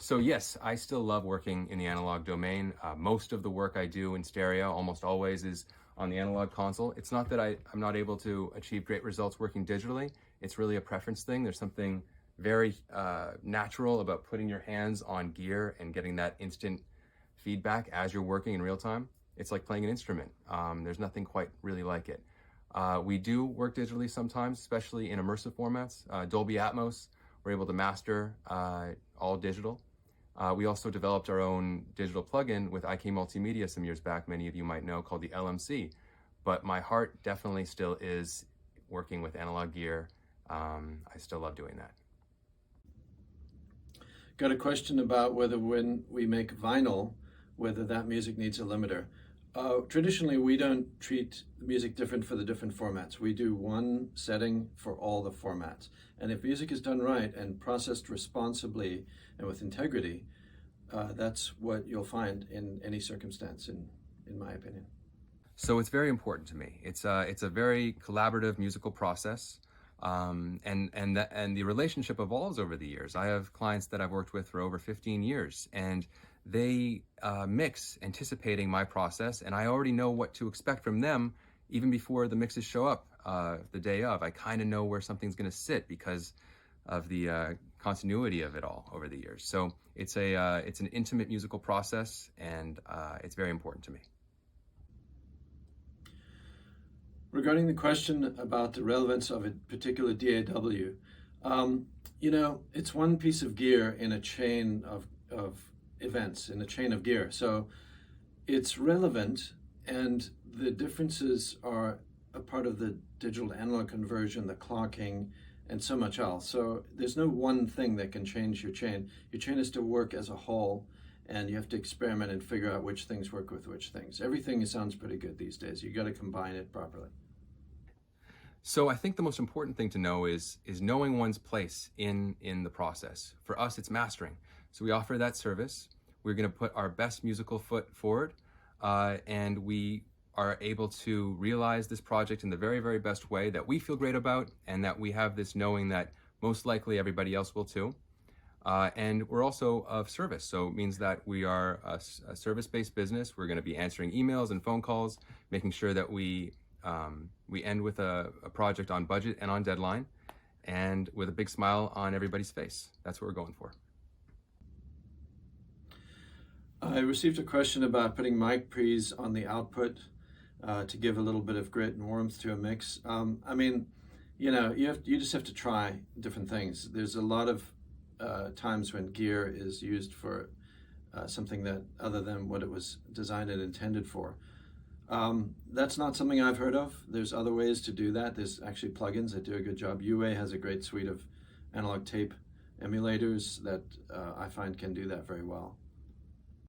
So yes, I still love working in the analog domain. Most of the work I do in stereo, almost always, is on the analog console. It's not that I'm not able to achieve great results working digitally. It's really a preference thing. There's something very natural about putting your hands on gear and getting that instant feedback as you're working in real time. It's like playing an instrument. There's nothing quite really like it. We do work digitally sometimes, especially in immersive formats. Dolby Atmos, we're able to master all digital. We also developed our own digital plugin with IK Multimedia some years back, many of you might know, called the LMC. But my heart definitely still is working with analog gear. I still love doing that. Got a question about whether when we make vinyl, whether that music needs a limiter. Traditionally, we don't treat music different for the different formats. We do one setting for all the formats. And if music is done right and processed responsibly and with integrity, that's what you'll find in any circumstance, in my opinion. So it's very important to me. It's a very collaborative musical process. And the relationship evolves over the years. I have clients that I've worked with for over 15 years, and they mix anticipating my process, and I already know what to expect from them even before the mixes show up the day of. I kind of know where something's going to sit because of the continuity of it all over the years. So it's an intimate musical process, and it's very important to me. Regarding the question about the relevance of a particular DAW, it's one piece of gear in a chain of events, in a chain of gear. So it's relevant, and the differences are a part of the digital to analog conversion, the clocking, and so much else. So there's no one thing that can change your chain. Your chain has to work as a whole, and you have to experiment and figure out which things work with which things. Everything sounds pretty good these days. You got to combine it properly. So I think the most important thing to know is knowing one's place in the process. For us, it's mastering. So we offer that service. We're going to put our best musical foot forward, and we are able to realize this project in the very, very best way that we feel great about, and that we have this knowing that most likely everybody else will too. And we're also of service, so it means that we are a service-based business. We're going to be answering emails and phone calls, making sure that we end with a project on budget and on deadline, and with a big smile on everybody's face. That's what we're going for. I received a question about putting mic pre's on the output to give a little bit of grit and warmth to a mix. You just have to try different things. There's a lot of times when gear is used for something that other than what it was designed and intended for. That's not something I've heard of. There's other ways to do that. There's actually plugins that do a good job. UA has a great suite of analog tape emulators that I find can do that very well.